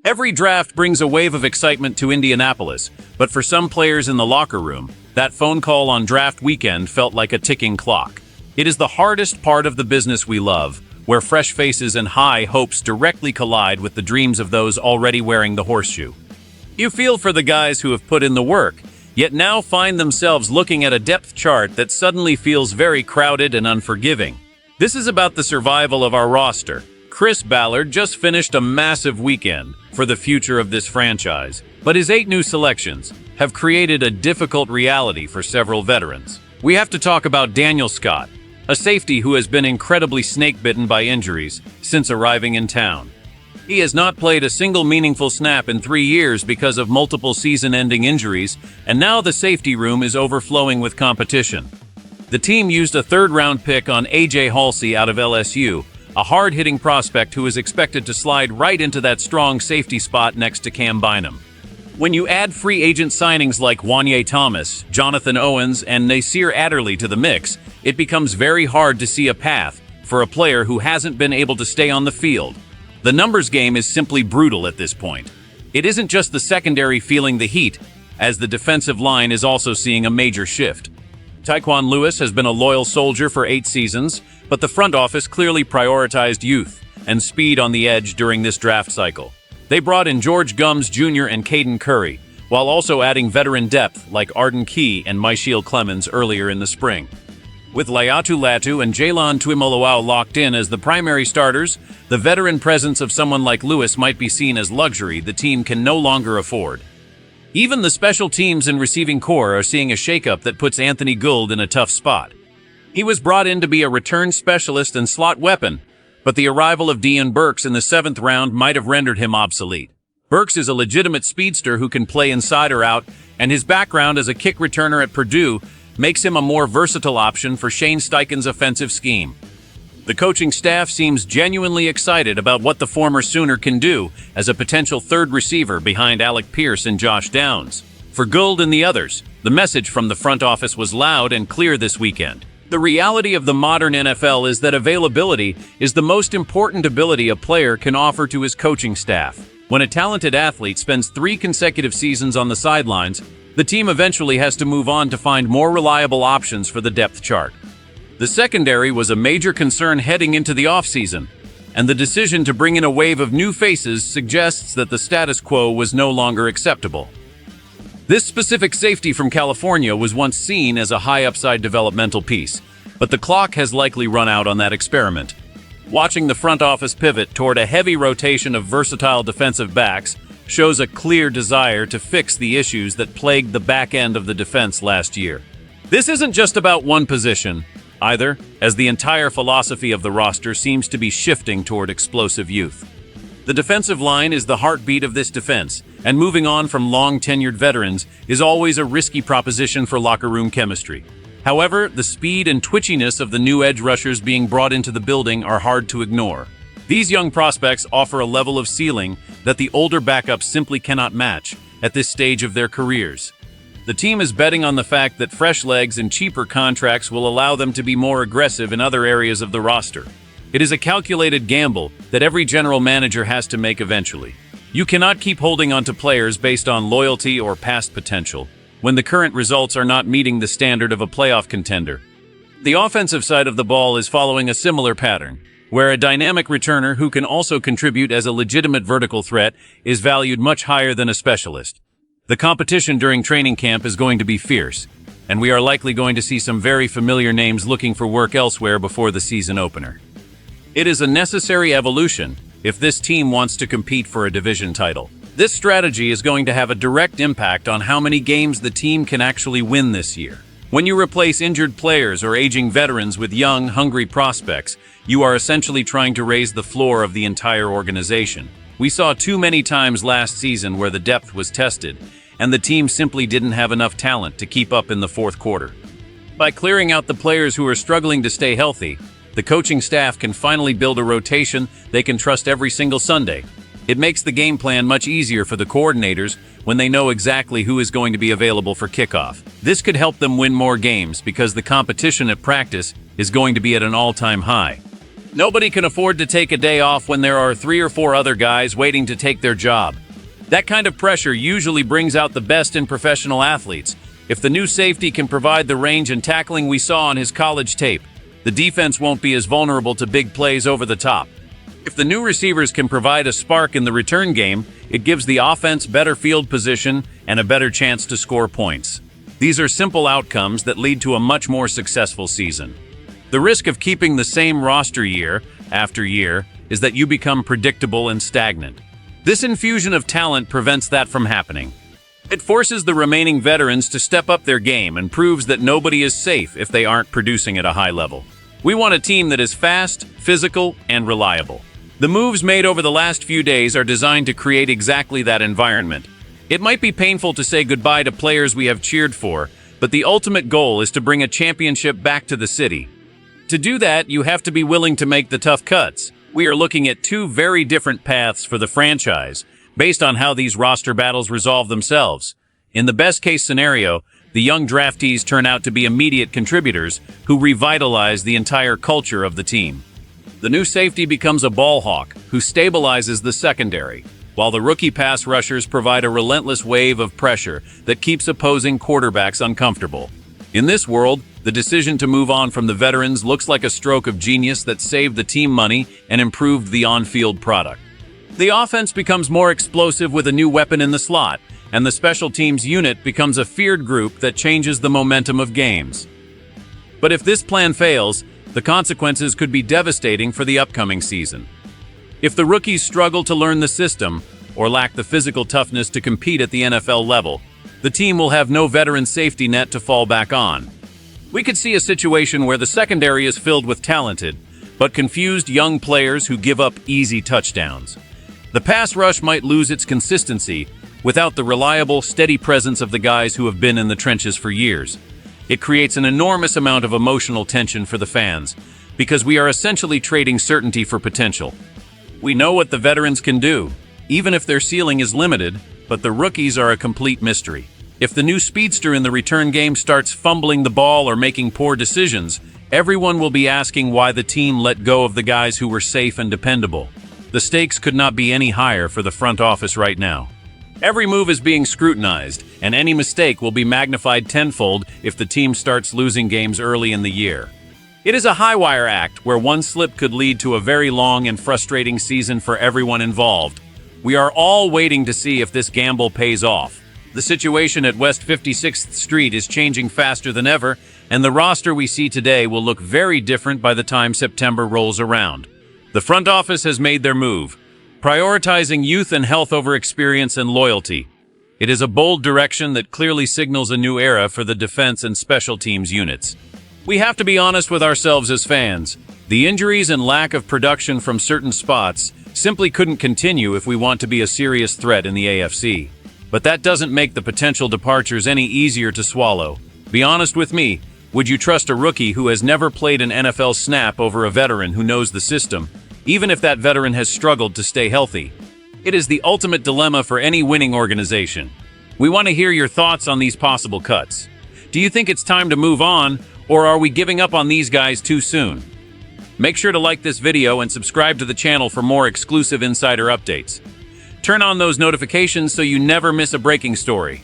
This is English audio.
Every draft brings a wave of excitement to Indianapolis, but for some players in the locker room, that phone call on draft weekend felt like a ticking clock. It is the hardest part of the business we love, where fresh faces and high hopes directly collide with the dreams of those already wearing the horseshoe. You feel for the guys who have put in the work, yet now find themselves looking at a depth chart that suddenly feels very crowded and unforgiving. This is about the survival of our roster. Chris Ballard just finished a massive weekend for the future of this franchise, but his 8 new selections have created a difficult reality for several veterans. We have to talk about Daniel Scott, a safety who has been incredibly snake-bitten by injuries since arriving in town. He has not played a single meaningful snap in 3 years because of multiple season-ending injuries, and now the safety room is overflowing with competition. The team used a third-round pick on A.J. Halsey out of LSU, a hard-hitting prospect who is expected to slide right into that strong safety spot next to Cam Bynum. When you add free agent signings like Wanye Thomas, Jonathan Owens, and Nasir Adderley to the mix, it becomes very hard to see a path for a player who hasn't been able to stay on the field. The numbers game is simply brutal at this point. It isn't just the secondary feeling the heat, as the defensive line is also seeing a major shift. Tyquan Lewis has been a loyal soldier for 8 seasons, but the front office clearly prioritized youth and speed on the edge during this draft cycle. They brought in George Gums Jr. and Caden Curry, while also adding veteran depth like Arden Key and Michael Clemens earlier in the spring. With Laiatu Latu and Jalen Tuimoloau locked in as the primary starters, the veteran presence of someone like Lewis might be seen as luxury the team can no longer afford. Even the special teams and receiving corps are seeing a shakeup that puts Anthony Gould in a tough spot. He was brought in to be a return specialist and slot weapon, but the arrival of Deon Burks in the 7th round might have rendered him obsolete. Burks is a legitimate speedster who can play inside or out, and his background as a kick returner at Purdue makes him a more versatile option for Shane Steichen's offensive scheme. The coaching staff seems genuinely excited about what the former Sooner can do as a potential third receiver behind Alec Pierce and Josh Downs. For Gould and the others, the message from the front office was loud and clear this weekend. The reality of the modern NFL is that availability is the most important ability a player can offer to his coaching staff. When a talented athlete spends 3 consecutive seasons on the sidelines, the team eventually has to move on to find more reliable options for the depth chart. The secondary was a major concern heading into the offseason, and the decision to bring in a wave of new faces suggests that the status quo was no longer acceptable. This specific safety from California was once seen as a high-upside developmental piece, but the clock has likely run out on that experiment. Watching the front office pivot toward a heavy rotation of versatile defensive backs shows a clear desire to fix the issues that plagued the back end of the defense last year. This isn't just about one position, either, as the entire philosophy of the roster seems to be shifting toward explosive youth. The defensive line is the heartbeat of this defense, and moving on from long-tenured veterans is always a risky proposition for locker room chemistry. However, the speed and twitchiness of the new edge rushers being brought into the building are hard to ignore. These young prospects offer a level of ceiling that the older backups simply cannot match at this stage of their careers. The team is betting on the fact that fresh legs and cheaper contracts will allow them to be more aggressive in other areas of the roster. It is a calculated gamble that every general manager has to make eventually. You cannot keep holding on to players based on loyalty or past potential when the current results are not meeting the standard of a playoff contender. The offensive side of the ball is following a similar pattern, where a dynamic returner who can also contribute as a legitimate vertical threat is valued much higher than a specialist. The competition during training camp is going to be fierce, and we are likely going to see some very familiar names looking for work elsewhere before the season opener. It is a necessary evolution if this team wants to compete for a division title. This strategy is going to have a direct impact on how many games the team can actually win this year. When you replace injured players or aging veterans with young, hungry prospects, you are essentially trying to raise the floor of the entire organization. We saw too many times last season where the depth was tested, and the team simply didn't have enough talent to keep up in the 4th quarter. By clearing out the players who are struggling to stay healthy, the coaching staff can finally build a rotation they can trust every single Sunday. It makes the game plan much easier for the coordinators when they know exactly who is going to be available for kickoff. This could help them win more games because the competition at practice is going to be at an all-time high. Nobody can afford to take a day off when there are 3 or 4 other guys waiting to take their job. That kind of pressure usually brings out the best in professional athletes. If the new safety can provide the range and tackling we saw on his college tape, the defense won't be as vulnerable to big plays over the top. If the new receivers can provide a spark in the return game, it gives the offense better field position and a better chance to score points. These are simple outcomes that lead to a much more successful season. The risk of keeping the same roster year after year is that you become predictable and stagnant. This infusion of talent prevents that from happening. It forces the remaining veterans to step up their game and proves that nobody is safe if they aren't producing at a high level. We want a team that is fast, physical, and reliable. The moves made over the last few days are designed to create exactly that environment. It might be painful to say goodbye to players we have cheered for, but the ultimate goal is to bring a championship back to the city. To do that, you have to be willing to make the tough cuts. We are looking at 2 very different paths for the franchise, based on how these roster battles resolve themselves. In the best-case scenario, the young draftees turn out to be immediate contributors who revitalize the entire culture of the team. The new safety becomes a ball hawk who stabilizes the secondary, while the rookie pass rushers provide a relentless wave of pressure that keeps opposing quarterbacks uncomfortable. In this world, the decision to move on from the veterans looks like a stroke of genius that saved the team money and improved the on-field product. The offense becomes more explosive with a new weapon in the slot, and the special teams unit becomes a feared group that changes the momentum of games. But if this plan fails, the consequences could be devastating for the upcoming season. If the rookies struggle to learn the system or lack the physical toughness to compete at the NFL level, the team will have no veteran safety net to fall back on. We could see a situation where the secondary is filled with talented, but confused young players who give up easy touchdowns. The pass rush might lose its consistency without the reliable, steady presence of the guys who have been in the trenches for years. It creates an enormous amount of emotional tension for the fans, because we are essentially trading certainty for potential. We know what the veterans can do, even if their ceiling is limited, but the rookies are a complete mystery. If the new speedster in the return game starts fumbling the ball or making poor decisions, everyone will be asking why the team let go of the guys who were safe and dependable. The stakes could not be any higher for the front office right now. Every move is being scrutinized, and any mistake will be magnified tenfold if the team starts losing games early in the year. It is a high-wire act where one slip could lead to a very long and frustrating season for everyone involved. We are all waiting to see if this gamble pays off. The situation at West 56th Street is changing faster than ever, and the roster we see today will look very different by the time September rolls around. The front office has made their move, prioritizing youth and health over experience and loyalty. It is a bold direction that clearly signals a new era for the defense and special teams units. We have to be honest with ourselves as fans. The injuries and lack of production from certain spots simply couldn't continue if we want to be a serious threat in the AFC. But that doesn't make the potential departures any easier to swallow. Be honest with me, would you trust a rookie who has never played an NFL snap over a veteran who knows the system, even if that veteran has struggled to stay healthy? It is the ultimate dilemma for any winning organization. We want to hear your thoughts on these possible cuts. Do you think it's time to move on, or are we giving up on these guys too soon? Make sure to like this video and subscribe to the channel for more exclusive insider updates. Turn on those notifications so you never miss a breaking story.